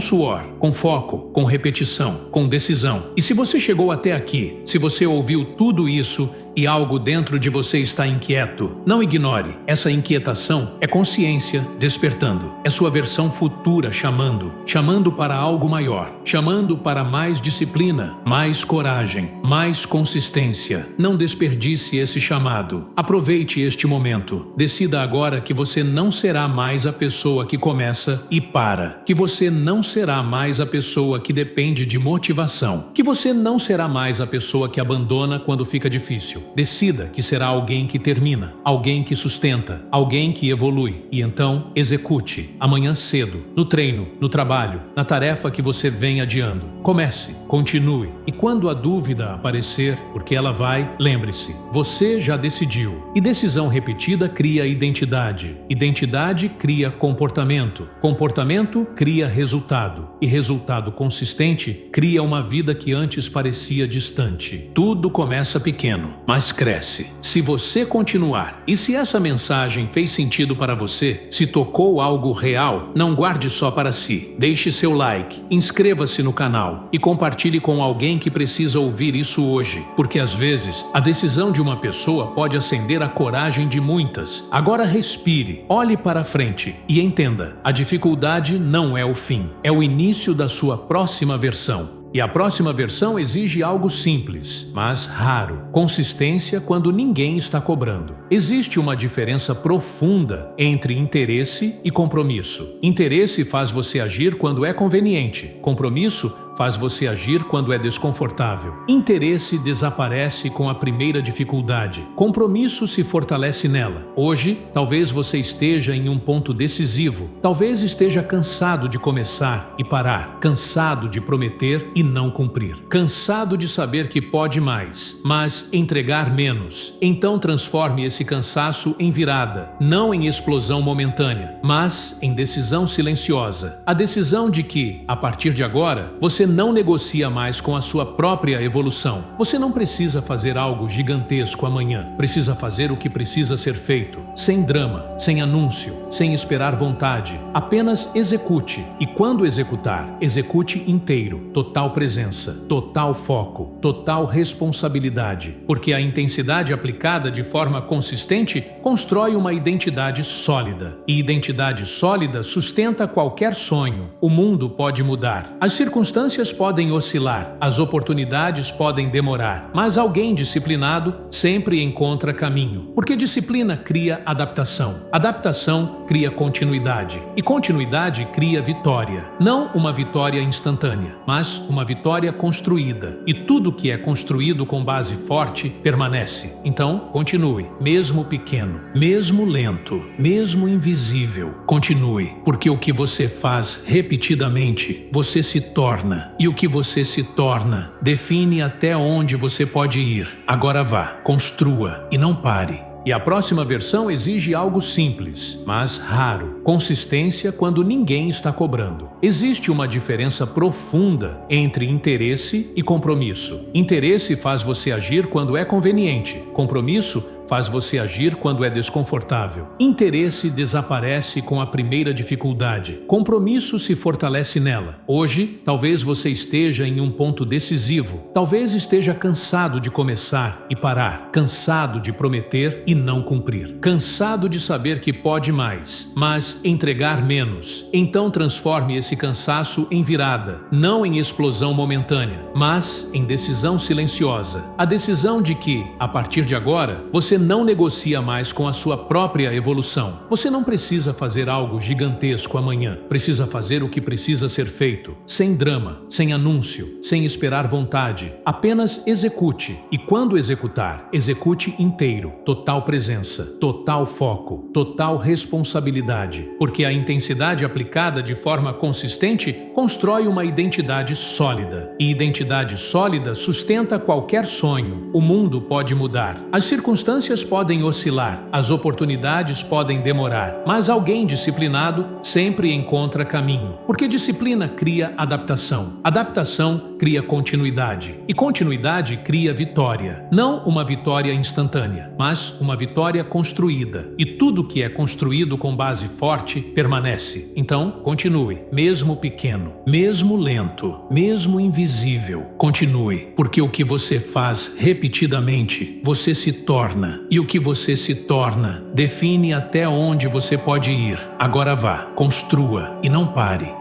suor, com foco, com repetição, com decisão. E se você chegou até aqui, se você ouviu tudo isso e algo dentro de você está inquieto, não ignore. Essa inquietação é consciência despertando. É sua versão futura chamando para algo maior, chamando para mais disciplina, mais coragem, mais consistência. Não desperdice esse chamado. Aproveite este momento. Decida agora que você não será mais a pessoa que começa e para. Que você não será mais a pessoa que depende de motivação. Que você não será mais a pessoa que abandona quando fica difícil. Decida que será alguém que termina, alguém que sustenta, alguém que evolui. E então, execute, amanhã cedo, no treino, no trabalho, na tarefa que você vem adiando. Comece, continue. E quando a dúvida aparecer, porque ela vai, lembre-se, você já decidiu. E decisão repetida cria identidade. Identidade cria comportamento. Comportamento cria resultado. E resultado consistente cria uma vida que antes parecia distante. Tudo começa pequeno, mas cresce. Se você continuar, e se essa mensagem fez sentido para você, se tocou algo real, não guarde só para si. Deixe seu like, inscreva-se no canal e compartilhe com alguém que precisa ouvir isso hoje, porque às vezes a decisão de uma pessoa pode acender a coragem de muitas. Agora respire, olhe para frente e entenda, a dificuldade não é o fim, é o início da sua próxima versão. E a próxima versão exige algo simples, mas raro: consistência quando ninguém está cobrando. Existe uma diferença profunda entre interesse e compromisso. Interesse faz você agir quando é conveniente. Compromisso faz você agir quando é desconfortável. Interesse desaparece com a primeira dificuldade. Compromisso se fortalece nela. Hoje, talvez você esteja em um ponto decisivo. Talvez esteja cansado de começar e parar. Cansado de prometer e não cumprir. Cansado de saber que pode mais, mas entregar menos. Então transforme esse cansaço em virada, não em explosão momentânea, mas em decisão silenciosa. A decisão de que, a partir de agora, você não negocia mais com a sua própria evolução. Você não precisa fazer algo gigantesco amanhã. Precisa fazer o que precisa ser feito, sem drama, sem anúncio, sem esperar vontade. Apenas execute. E quando executar, execute inteiro. Total presença, total foco, total responsabilidade. Porque a intensidade aplicada de forma consistente constrói uma identidade sólida. E identidade sólida sustenta qualquer sonho. O mundo pode mudar. As circunstâncias podem oscilar. As oportunidades podem demorar. Mas alguém disciplinado sempre encontra caminho. Porque disciplina cria adaptação. Adaptação cria continuidade. E continuidade cria vitória. Não uma vitória instantânea, mas uma vitória construída. E tudo que é construído com base forte permanece. Então, continue, mesmo pequeno, mesmo lento, mesmo invisível. Continue, porque o que você faz repetidamente, você se torna. E o que você se torna define até onde você pode ir. Agora vá, construa e não pare. E a próxima versão exige algo simples, mas raro. Consistência quando ninguém está cobrando. Existe uma diferença profunda entre interesse e compromisso. Interesse faz você agir quando é conveniente. Compromisso faz você agir quando é desconfortável. Interesse desaparece com a primeira dificuldade. Compromisso se fortalece nela. Hoje, talvez você esteja em um ponto decisivo. Talvez esteja cansado de começar e parar. Cansado de prometer e não cumprir. Cansado de saber que pode mais, mas entregar menos. Então transforme esse cansaço em virada. Não em explosão momentânea, mas em decisão silenciosa. A decisão de que, a partir de agora, você não negocia mais com a sua própria evolução. Você não precisa fazer algo gigantesco amanhã. Precisa fazer o que precisa ser feito. Sem drama, sem anúncio, sem esperar vontade. Apenas execute. E quando executar, execute inteiro. Total presença, total foco, total responsabilidade. Porque a intensidade aplicada de forma consistente constrói uma identidade sólida. E identidade sólida sustenta qualquer sonho. O mundo pode mudar. As circunstâncias podem oscilar, as oportunidades podem demorar, mas alguém disciplinado sempre encontra caminho, porque disciplina cria adaptação. Adaptação cria continuidade, e continuidade cria vitória. Não uma vitória instantânea, mas uma vitória construída. E tudo que é construído com base forte permanece. Então, continue, mesmo pequeno, mesmo lento, mesmo invisível. Continue, porque o que você faz repetidamente, você se torna. E o que você se torna define até onde você pode ir. Agora vá, construa e não pare.